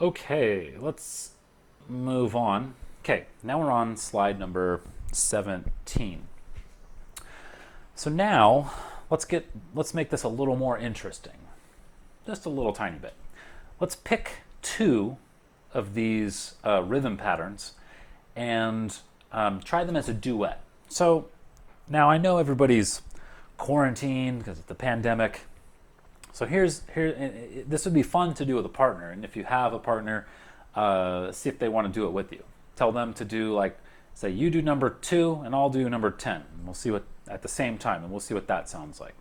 Okay, let's move on. Okay, now we're on slide number 17. So now let's make this a little more interesting. Just a little tiny bit. Let's pick two of these rhythm patterns and try them as a duet. So now I know everybody's quarantined because of the pandemic. So this would be fun to do with a partner, and if you have a partner, see if they want to do it with you. Tell them to do, like, say you do number 2 and I'll do number 10. And we'll see what at the same time, and we'll see what that sounds like.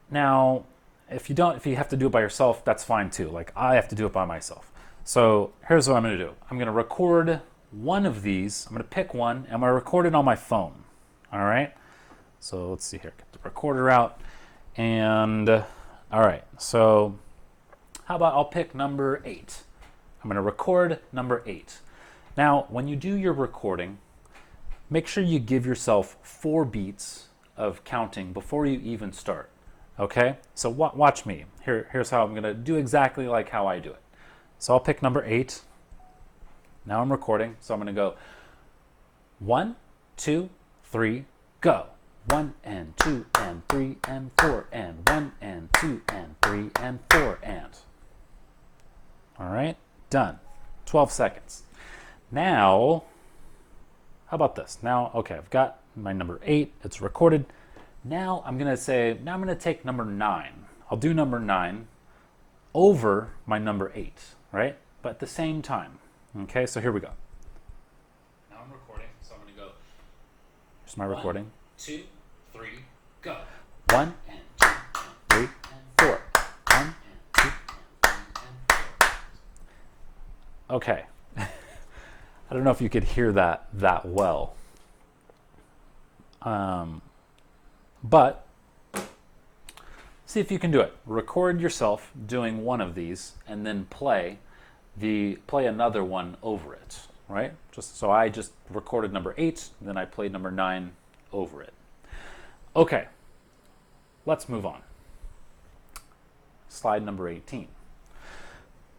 Now, if you have to do it by yourself, that's fine too. Like, I have to do it by myself. So here's what I'm going to do. I'm going to record one of these. I'm going to pick one. And I'm going to record it on my phone. All right. So let's see here. Get the recorder out. And all right. So how about I'll pick number 8. I'm going to record number 8. Now, when you do your recording, make sure you give yourself 4 beats of counting before you even start. Okay? So watch me. Here's how I'm going to do exactly like how I do it. So I'll pick number 8. Now I'm recording. So I'm going to go 1, 2, 3, go. 1 and 2 and 3 and 4 and 1 and 2 and 3 and 4 and. All right? Done. 12 seconds. Now, how about this? Now, okay, I've got my number 8. It's recorded. Now I'm going to take number 9. I'll do number 9 over my number 8, right? But at the same time. Okay, so here we go. Now I'm recording, so I'm going to go. Here's my recording. 2, 3, go. 1 and 2 and 3 and 4. 1 and 2 and 3 and 4. Okay. I don't know if you could hear that well. But see if you can do it. Record yourself doing one of these and then play another one over it, right? So I just recorded number 8, then I played number 9 over it. Okay, let's move on. Slide number 18.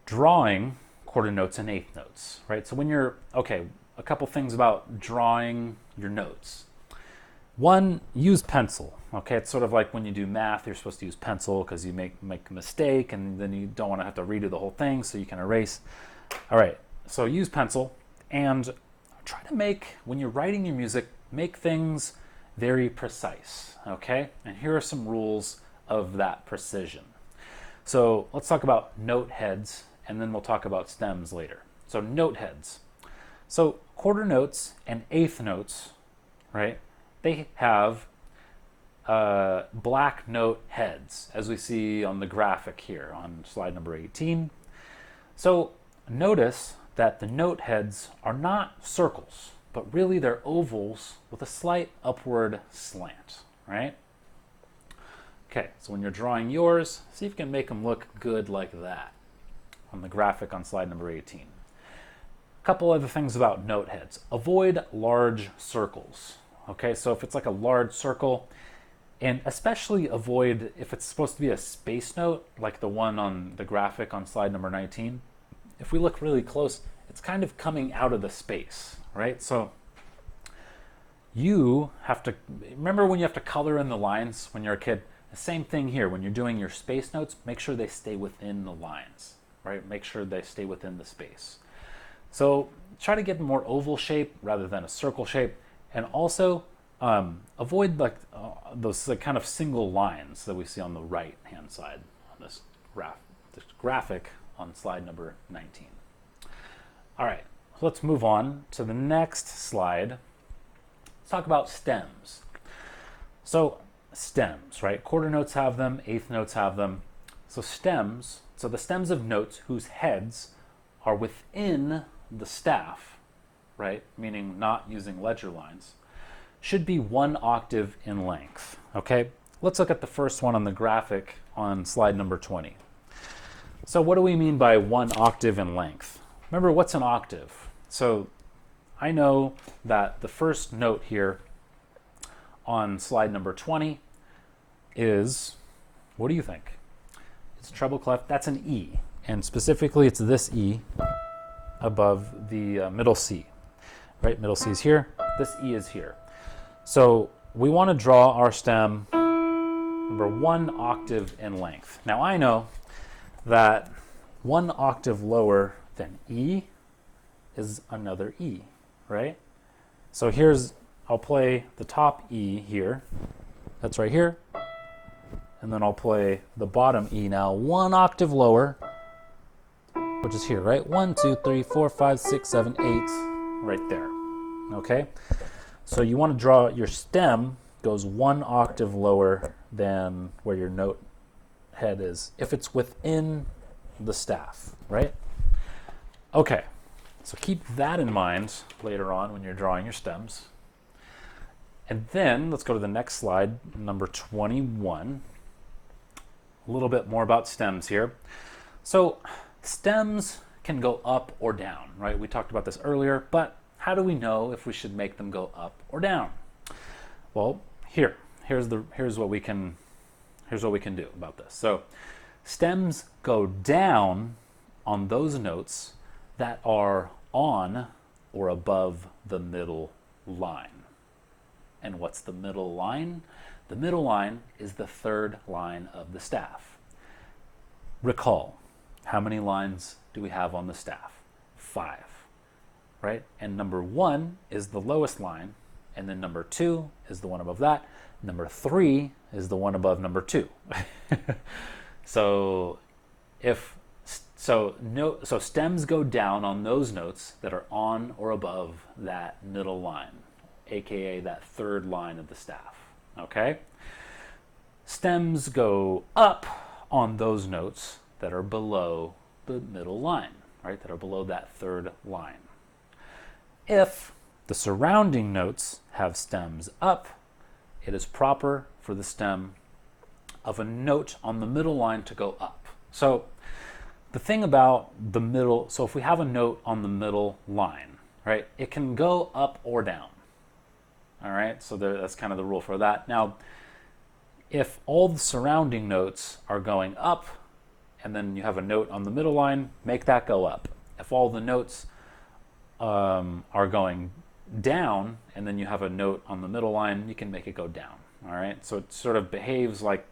Drawing quarter notes and eighth notes, right? So when a couple things about drawing your notes. One, use pencil. Okay, it's sort of like when you do math, you're supposed to use pencil because you make a mistake and then you don't want to have to redo the whole thing, so you can erase. All right, so use pencil and try to when you're writing your music, make things very precise, okay? And here are some rules of that precision. So let's talk about note heads, and then we'll talk about stems later. So note heads. So quarter notes and eighth notes, right? They have black note heads, as we see on the graphic here on slide number 18. So notice that the note heads are not circles, but really they're ovals with a slight upward slant, right? Okay, so when you're drawing yours, see if you can make them look good like that on the graphic on slide number 18. A couple other things about note heads. Avoid large circles. Okay, so if it's like a large circle, and especially avoid if it's supposed to be a space note, like the one on the graphic on slide number 19. If we look really close, it's kind of coming out of the space, right? So you have to, remember when you have to color in the lines when you're a kid? The same thing here. When you're doing your space notes, make sure they stay within the lines, right? Make sure they stay within the space. So try to get a more oval shape rather than a circle shape. And also avoid those kind of single lines that we see on the right hand side on this graphic on slide number 19. All right, so let's move on to the next slide. Let's talk about stems. So stems, right? Quarter notes have them, eighth notes have them. So stems, so the stems of notes whose heads are within the staff, right? Meaning not using ledger lines, should be 1 octave in length, okay? Let's look at the first one on the graphic on slide number 20. So what do we mean by 1 octave in length? Remember, what's an octave? So I know that the first note here on slide number 20 is, what do you think? It's treble clef, that's an E. And specifically, it's this E above the middle C, right? Middle C is here, this E is here. So we want to draw our stem, remember, 1 octave in length. Now I know that 1 octave lower than E is another E, right? So I'll play the top E here, that's right here, and then I'll play the bottom E now 1 octave lower, which is here, right? 1, 2, 3, 4, 5, 6, 7, 8, right there, okay? So you want to draw your stem goes 1 octave lower than where your note head is, if it's within the staff, right? Okay, so keep that in mind later on when you're drawing your stems. And then let's go to the next slide, number 21. A little bit more about stems here. So stems can go up or down, right? We talked about this earlier, but how do we know if we should make them go up or down? Well, here's what we can do about this. So stems go down on those notes that are on or above the middle line. And what's the middle line? The middle line is the 3rd line of the staff. Recall, how many lines do we have on the staff? 5, right? And number 1 is the lowest line, and then number 2 is the one above that. Number 3 is the one above number 2. So stems go down on those notes that are on or above that middle line, aka that 3rd line of the staff. Okay? Stems go up on those notes that are below the middle line, right? That are below that 3rd line. If the surrounding notes have stems up, it is proper for the stem of a note on the middle line to go up. So the thing about the middle, so if we have a note on the middle line, right, it can go up or down. All right, so that's kind of the rule for that. Now, if all the surrounding notes are going up, and then you have a note on the middle line, make that go up. If all the notes are going down, and then you have a note on the middle line, you can make it go down. All right, so it sort of behaves like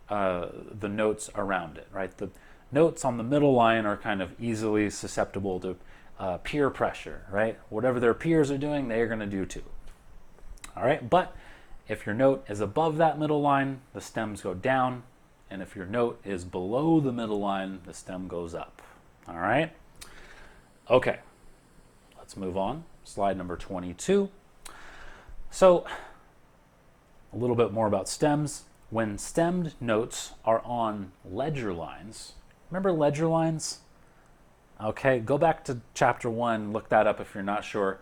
the notes around it, right? The notes on the middle line are kind of easily susceptible to peer pressure, right? Whatever their peers are doing, they are going to do too. All right, but if your note is above that middle line, the stems go down, and if your note is below the middle line, the stem goes up. All right? Okay, let's move on. Slide number 22. So, a little bit more about stems. When stemmed notes are on ledger lines, remember ledger lines? Okay, go back to chapter 1, look that up if you're not sure.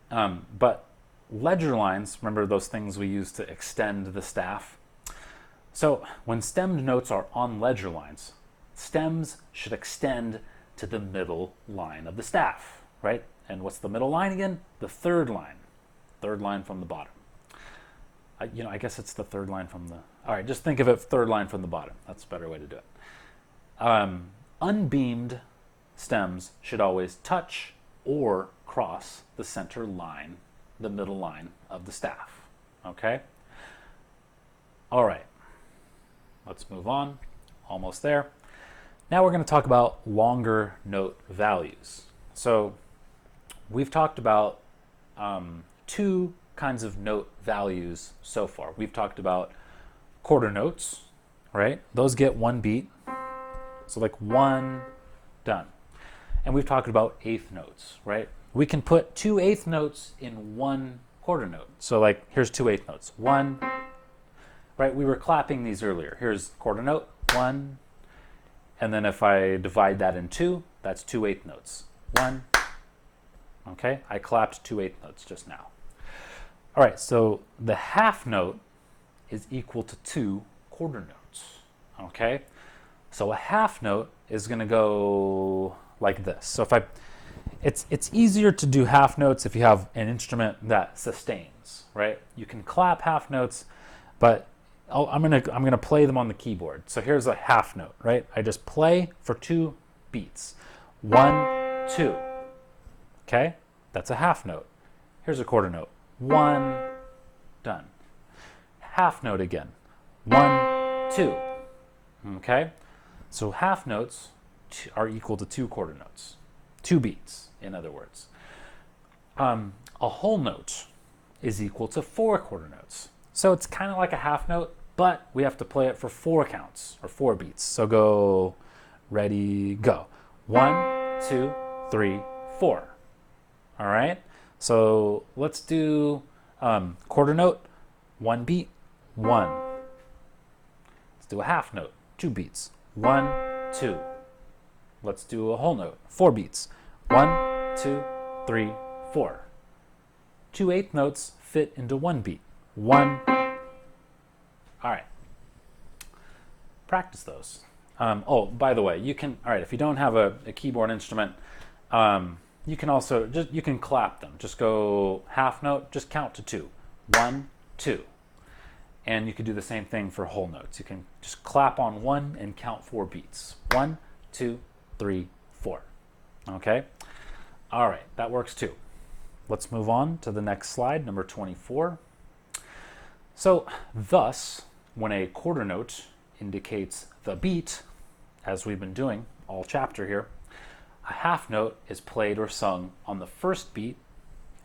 But ledger lines, remember those things we use to extend the staff? So when stemmed notes are on ledger lines, stems should extend to the middle line of the staff, right? And what's the middle line again? The 3rd line. 3rd line from the bottom. I guess it's the 3rd line from the... All right, just think of it 3rd line from the bottom. That's a better way to do it. Unbeamed stems should always touch or cross the center line, the middle line of the staff. Okay? All right. Let's move on. Almost there. Now we're going to talk about longer note values. So we've talked about 2 kinds of note values so far. We've talked about quarter notes, right? Those get 1 beat. So like 1, done. And we've talked about 8th notes, right? We can put 2 8th notes in 1 quarter note. So like here's 2 8th notes. 1, right? We were clapping these earlier. Here's quarter note, 1. And then if I divide that in 2, that's 2 8th notes. 1. Okay, I clapped 2 8th notes just now. All right, so the half note is equal to 2 quarter notes. Okay, so a half note is going to go like this. So if it's easier to do half notes if you have an instrument that sustains, right? You can clap half notes, but I'm gonna play them on the keyboard. So here's a half note, right? I just play for 2 beats. 1, 2. Okay? That's a half note. Here's a quarter note. 1, done. Half note again. 1, 2. Okay? So half notes are equal to 2 quarter notes. 2 beats, in other words. A whole note is equal to 4 quarter notes. So it's kind of like a half note, but we have to play it for 4 counts, or 4 beats. So go, ready, go. 1, 2, 3, 4. All right? So let's do quarter note, 1 beat, 1. Let's do a half note, 2 beats, 1, 2. Let's do a whole note, 4 beats, 1, 2, 3, 4. 2 eighth notes fit into 1 beat, 1. All right. Practice those. Oh, by the way, you can, all right, if you don't have a keyboard instrument, you can also, you can clap them. Just go half note, just count to 2. 1, 2. And you can do the same thing for whole notes. You can just clap on 1 and count 4 beats. 1, 2, 3, 4. Okay? All right, that works too. Let's move on to the next slide, number 24. So, thus, when a quarter note indicates the beat, as we've been doing all chapter here, a half note is played or sung on the first beat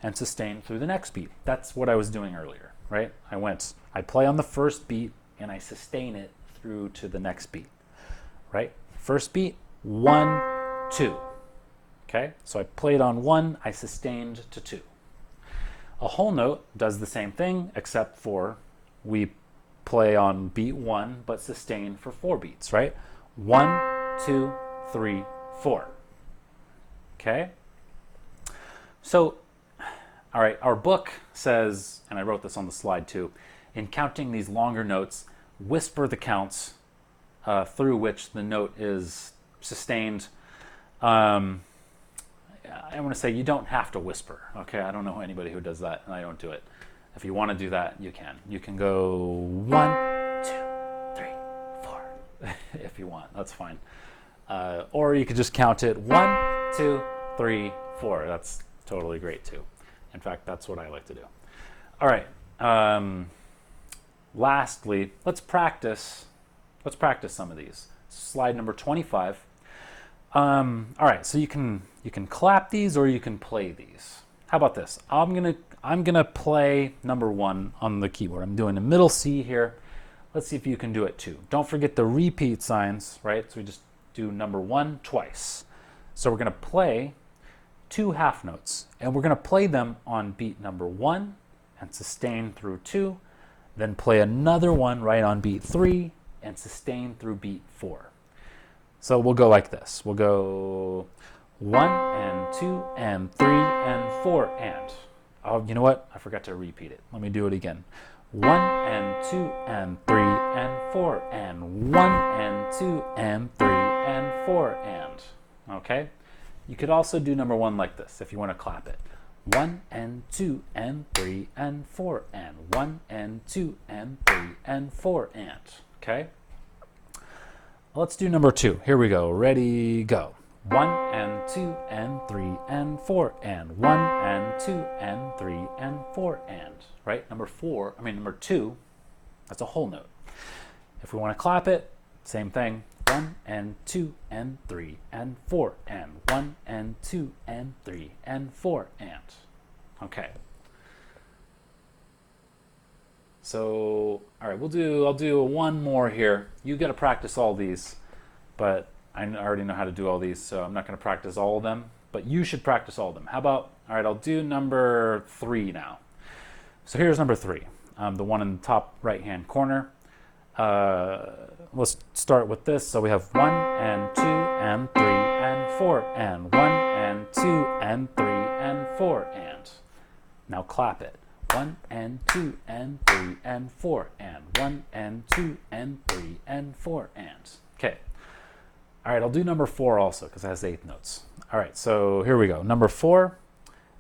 and sustained through the next beat. That's what I was doing earlier, right? I play on the first beat and I sustain it through to the next beat, right? First beat, 1, 2. Okay, so I played on 1, I sustained to 2. A whole note does the same thing, except for we play on beat 1, but sustain for 4 beats, right? 1, 2, 3, 4. Okay? So, all right, our book says, and I wrote this on the slide too, in counting these longer notes, whisper the counts through which the note is sustained. I want to say you don't have to whisper, okay? I don't know anybody who does that, and I don't do it. If you want to do that, you can. You can go 1, 2, 3, 4, if you want. That's fine. Or you could just count it 1, 2, 3, 4. That's totally great too. In fact, that's what I like to do. All right. Lastly, let's practice some of these. Slide number 25. All right, so you can clap these or you can play these. How about this? I'm gonna play number 1 on the keyboard. I'm doing a middle C here. Let's see if you can do it too. Don't forget the repeat signs, right? So we just do number 1 twice. So we're gonna play 2 half notes, and we're gonna play them on beat number 1 and sustain through 2, then play another one right on beat 3 and sustain through beat 4. So we'll go like this. We'll go 1 and 2 and 3 and 4 and. Oh, you know what? I forgot to repeat it. Let me do it again. 1 and 2 and 3 and 4 and 1 and 2 and 3 and 4 and. Okay? You could also do number 1 like this if you want to clap it. 1 and 2 and 3 and 4 and 1 and 2 and 3 and 4 and. Okay? Let's do number 2. Here we go. Ready, go. 1 and 2 and 3 and 4 and 1 and 2 and 3 and 4 and. Right? Number 2, that's a whole note. If we want to clap it, same thing. 1 and 2 and 3 and 4 and 1 and 2 and 3 and 4 and. Okay. So, all right, I'll do one more here. You got to practice all these, but I already know how to do all these, so I'm not going to practice all of them, but you should practice all of them. How about, all right, I'll do number 3 now. So here's number 3, the one in the top right-hand corner. Let's start with this. So we have 1 and 2 and 3 and 4 and 1 and 2 and 3 and 4 and. Now clap it. 1 and 2 and 3 and 4 and 1 and 2 and 3 and 4 and. Okay. All right, I'll do number 4 also because it has 8 notes. All right, so here we go. Number 4,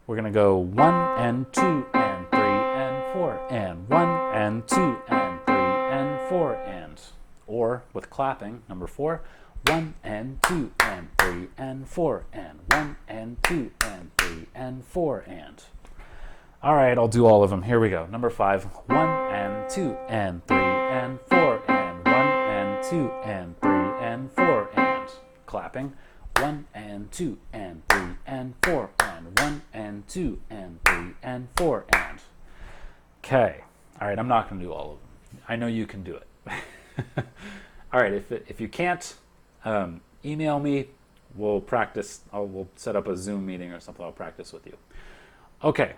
we're going to go 1 and 2 and 3 and 4 and 1 and 2 and 3 and 4 and. Or with clapping, number 4, 1 and 2 and 3 and 4 and 1 and 2 and 3 and 4 and. All right, I'll do all of them. Here we go. Number 5. 1 and 2 and 3 and 4 and 1 and 2 and 3 and 4 and. Clapping. 1 and 2 and 3 and 4 and 1 and 2 and 3 and 4 and. Okay. All right, I'm not going to do all of them. I know you can do it. All right, if you can't, email me. We'll practice. We'll set up a Zoom meeting or something. I'll practice with you. Okay.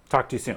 Talk to you soon.